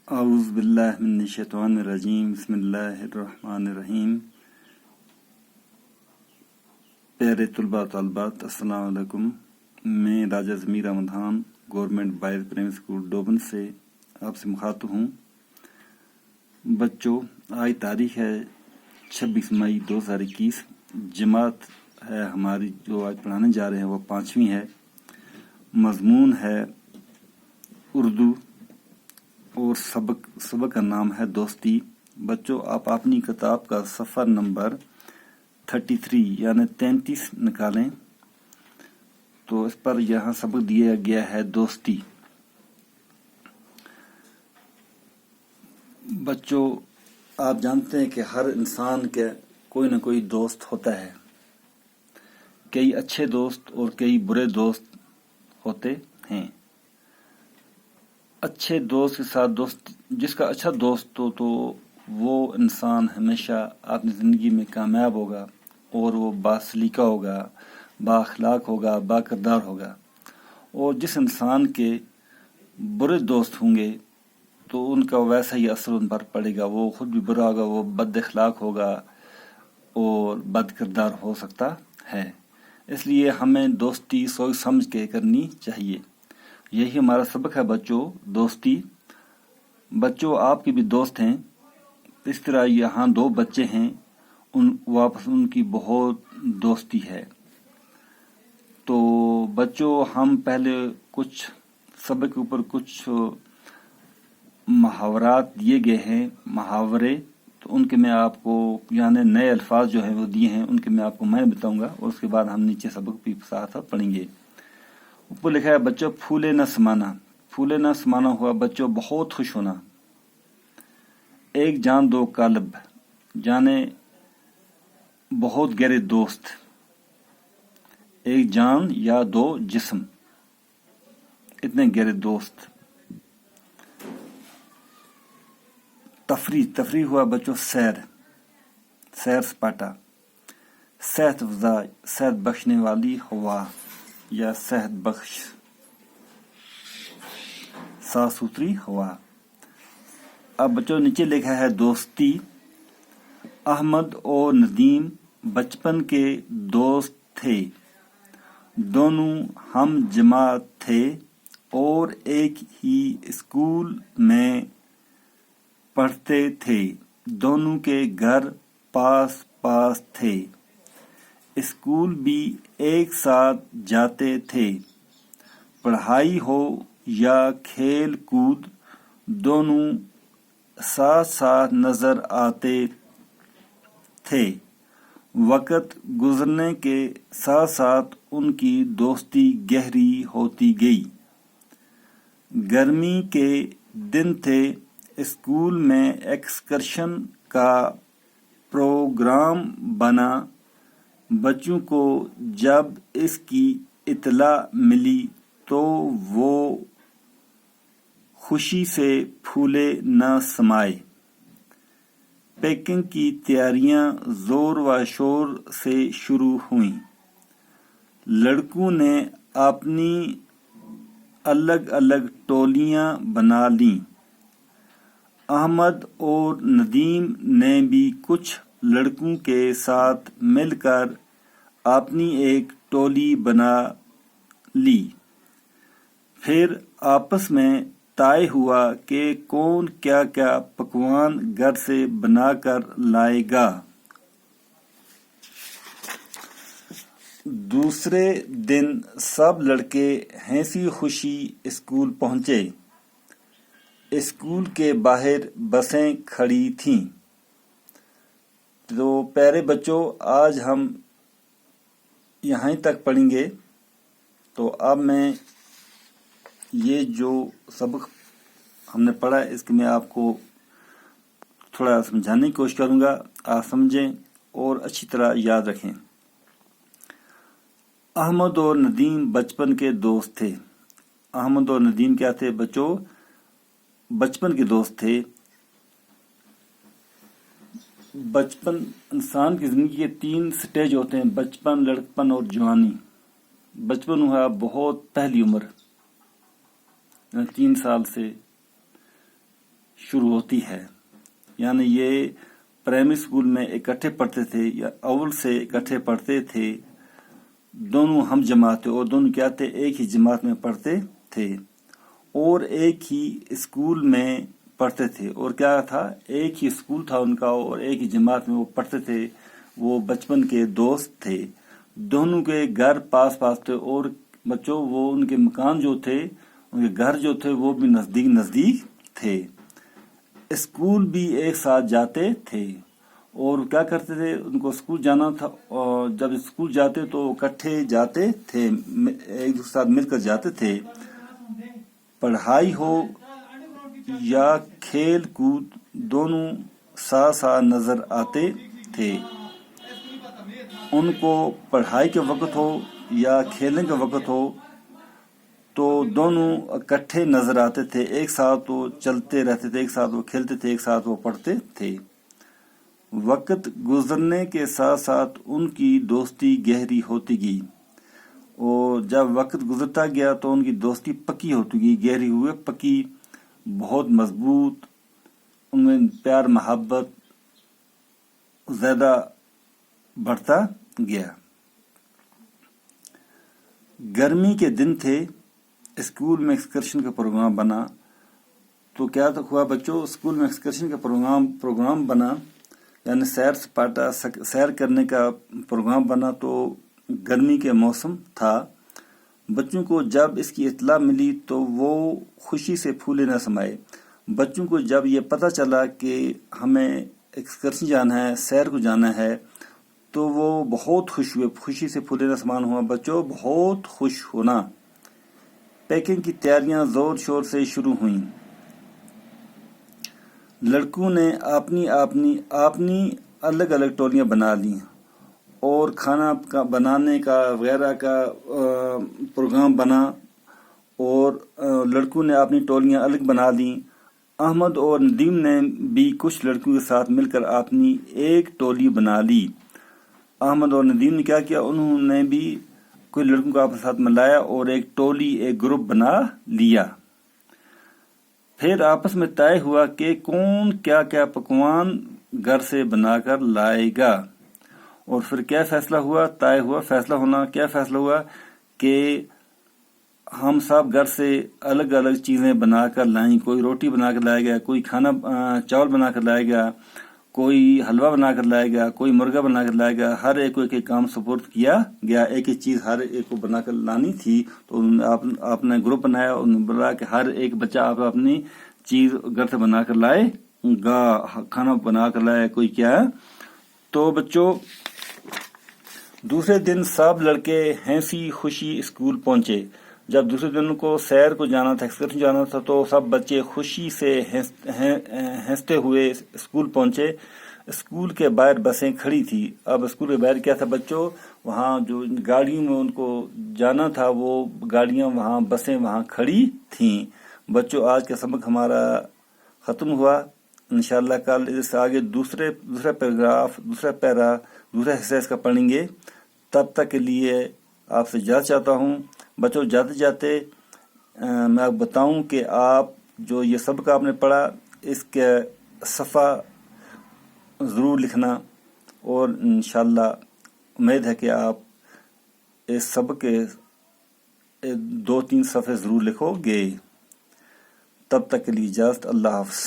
اعوذ باللہ من الشیطان الرجیم بسم اللہ الرحمن الرحیم۔ پیارے طلباء طالبات السلام علیکم، میں Raja Zameer Ahmed Khan government boys primary school Doban سے آپ سے مخاطب ہوں۔ بچوں، آج تاریخ ہے 26 مئی 2021۔ جماعت ہے ہماری جو آج پڑھانے جا رہے ہیں وہ 5ویں ہے۔ مضمون ہے اردو اور سبق کا نام ہے دوستی۔ بچوں، آپ اپنی کتاب کا صفحہ نمبر 33 یعنی 33 نکالیں تو اس پر یہاں سبق دیا گیا ہے دوستی۔ بچوں، آپ جانتے ہیں کہ ہر انسان کے کوئی نہ کوئی دوست ہوتا ہے۔ کئی اچھے دوست اور کئی برے دوست ہوتے ہیں۔ اچھے دوست کے ساتھ جس کا اچھا دوست ہو تو وہ انسان ہمیشہ اپنی زندگی میں کامیاب ہوگا اور وہ باسلیقہ ہوگا، با اخلاق ہوگا، با کردار ہوگا۔ اور جس انسان کے برے دوست ہوں گے تو ان کا ویسا ہی اثر ان پر پڑے گا، وہ خود بھی برا ہوگا، وہ بد اخلاق ہوگا اور بد کردار ہو سکتا ہے۔ اس لیے ہمیں دوستی سوچ سمجھ کے کرنی چاہیے۔ یہی ہمارا سبق ہے بچوں، دوستی۔ بچوں، آپ کے بھی دوست ہیں، اس طرح یہاں 2 بچے ہیں، واپس ان کی بہت دوستی ہے۔ تو بچوں، ہم پہلے کچھ سبق کے اوپر کچھ محاورات دیے گئے ہیں، محاورے، تو ان کے میں آپ کو یعنی نئے الفاظ جو ہیں وہ دیے ہیں، ان کے میں آپ کو میں بتاؤں گا اور اس کے بعد ہم نیچے سبق بھی ساتھ پڑھیں گے۔ اوپر لکھا ہے بچوں، پھولے نہ سمانا۔ پھولے نہ سمانا ہوا بچوں بہت خوش ہونا۔ ایک جان 2 قالب، جانے بہت گہرے دوست۔ ایک جان یا 2 جسم، اتنے گہرے دوست۔ تفریح ہوا بچوں سیر سپاٹا۔ صحت افزا، صحت بخشنے والی ہوا یا صحت بخش، صاف ستھری ہوا۔ اب بچوں نیچے لکھا ہے دوستی۔ احمد اور ندیم بچپن کے دوست تھے، دونوں ہم جماعت تھے اور ایک ہی اسکول میں پڑھتے تھے۔ دونوں کے گھر پاس پاس تھے، اسکول بھی ایک ساتھ جاتے تھے۔ پڑھائی ہو یا کھیل کود دونوں ساتھ ساتھ نظر آتے تھے۔ وقت گزرنے کے ساتھ ساتھ ان کی دوستی گہری ہوتی گئی۔ گرمی کے دن تھے، اسکول میں ایکسکرشن کا پروگرام بنا۔ بچوں کو جب اس کی اطلاع ملی تو وہ خوشی سے پھولے نہ سمائے۔ پیکنگ کی تیاریاں زور و شور سے شروع ہوئیں۔ لڑکوں نے اپنی الگ الگ ٹولیاں بنا لیں۔ احمد اور ندیم نے بھی کچھ لڑکوں کے ساتھ مل کر اپنی ایک ٹولی بنا لی۔ پھر آپس میں طے ہوا کہ کون کیا کیا پکوان گھر سے بنا کر لائے گا۔ دوسرے دن سب لڑکے ہنسی خوشی اسکول پہنچے۔ اسکول کے باہر بسیں کھڑی تھیں۔ تو پیارے بچوں، آج ہم یہاں تک پڑھیں گے۔ تو اب میں یہ جو سبق ہم نے پڑھا ہے اس کے میں آپ کو تھوڑا سمجھانے کی کوشش کروں گا، آپ سمجھیں اور اچھی طرح یاد رکھیں۔ احمد اور ندیم بچپن کے دوست تھے۔ احمد اور ندیم کیا تھے بچوں؟ بچپن کے دوست تھے۔ بچپن انسان کی زندگی کے 3 سٹیج ہوتے ہیں، بچپن، لڑکپن اور جوانی۔ بچپن ہوا بہت پہلی عمر، 3 سال سے شروع ہوتی ہے. یعنی یہ پرائمری اسکول میں اکٹھے پڑھتے تھے یا اول سے اکٹھے پڑھتے تھے. دونوں ہم جماعت تھے اور دونوں کیا تھے؟ ایک ہی جماعت میں پڑھتے تھے اور ایک ہی اسکول میں پڑھتے تھے. اور کیا تھا؟ ایک ہی اسکول تھا ان کا اور ایک ہی جماعت میں وہ پڑھتے تھے. وہ بچپن کے دوست تھے. دونوں کے گھر پاس پاس تھے اور بچوں وہ ان کے مکان جو تھے، ان کے گھر جو تھے وہ بھی نزدیک نزدیک تھے. اسکول بھی ایک ساتھ جاتے تھے. اور کیا کرتے تھے؟ ان کو اسکول جانا تھا اور جب اسکول جاتے تو اکٹھے جاتے تھے، ایک دوسرے ساتھ مل کر جاتے تھے. پڑھائی ہو یا کھیل کود دونوں ساتھ ساتھ نظر آتے تھے. ان کو پڑھائی کے وقت ہو یا کھیلنے کے وقت ہو تو دونوں اکٹھے نظر آتے تھے. ایک ساتھ وہ چلتے رہتے تھے، ایک ساتھ وہ کھیلتے تھے، ایک ساتھ وہ پڑھتے تھے. وقت گزرنے کے ساتھ ساتھ ان کی دوستی گہری ہوتی گئی اور جب وقت گزرتا گیا تو ان کی دوستی پکی ہوتی گئی، گہری ہوئے پکی، بہت مضبوط. ان میں پیار محبت زیادہ بڑھتا گیا. گرمی کے دن تھے، اسکول میں ایکسکرشن کا پروگرام بنا. تو کیا ہوا بچوں؟ اسکول میں ایکسکرشن کا پروگرام بنا، یعنی سیر سپاٹا سیر کرنے کا پروگرام بنا. تو گرمی کے موسم تھا. بچوں کو جب اس کی اطلاع ملی تو وہ خوشی سے پھولے نہ سمائے. بچوں کو جب یہ پتہ چلا کہ ہمیں ایکسکرشن جانا ہے، سیر کو جانا ہے، تو وہ بہت خوش ہوئے، خوشی سے پھولے نہ سمان ہوا. بچوں بہت خوش ہونا. پیکنگ کی تیاریاں زور شور سے شروع ہوئیں. لڑکوں نے اپنی الگ الگ ٹولیاں بنا لیں اور کھانا بنانے کا وغیرہ کا پروگرام بنا اور لڑکوں نے اپنی ٹولیاں الگ بنا لیں. احمد اور ندیم نے بھی کچھ لڑکوں کے ساتھ مل کر اپنی ایک ٹولی بنا لی. احمد اور ندیم نے کیا کیا؟ انہوں نے بھی کچھ لڑکوں کو اپنے ساتھ ملایا اور ایک ٹولی، ایک گروپ بنا لیا. پھر آپس میں طے ہوا کہ کون کیا کیا پکوان گھر سے بنا کر لائے گا. اور پھر کیا فیصلہ ہوا؟ طے ہوا، فیصلہ ہونا. کیا فیصلہ ہوا؟ کہ ہم سب گھر سے الگ الگ چیزیں بنا کر لائیں. کوئی روٹی بنا کر لائے گا، کوئی کھانا چاول بنا کر لائے گا، کوئی حلوہ بنا کر لائے گا، کوئی مرغا بنا کر لائے گا. ہر ایک کو ایک کام سپورٹ کیا گیا. ایک ایک چیز ہر ایک کو بنا کر لانی تھی. تو آپ نے گروپ بنایا، انہوں نے بولا کہ ہر ایک بچہ آپ اپنی چیز گھر سے بنا کر لائے گا. کھانا بنا کر لائے، کوئی کیا. تو بچوں دوسرے دن سب لڑکے ہنسی خوشی اسکول پہنچے. جب دوسرے دن کو سیر کو جانا تھا، ایکسکرشن جانا تھا، تو سب بچے خوشی سے ہنستے ہوئے اسکول پہنچے. اسکول کے باہر بسیں کھڑی تھی. اب اسکول کے باہر کیا تھا بچوں؟ وہاں جو گاڑیوں میں ان کو جانا تھا وہ گاڑیاں وہاں، بسیں وہاں کھڑی تھیں. بچوں آج کا سبق ہمارا ختم ہوا. انشاءاللہ کل اس سے آگے دوسرا پیراگراف، دوسرا پیرا، دوسرا حصہ اس کا پڑھیں گے. تب تک کے لیے آپ سے اجازت چاہتا ہوں. بچوں جاتے جاتے میں آپ بتاؤں کہ آپ جو یہ سبق آپ نے پڑھا اس کے صفحہ ضرور لکھنا اور انشاءاللہ امید ہے کہ آپ اس سبق کے 2-3 صفحے ضرور لکھو گے. تب تک کے لیے اجازت. اللہ حافظ.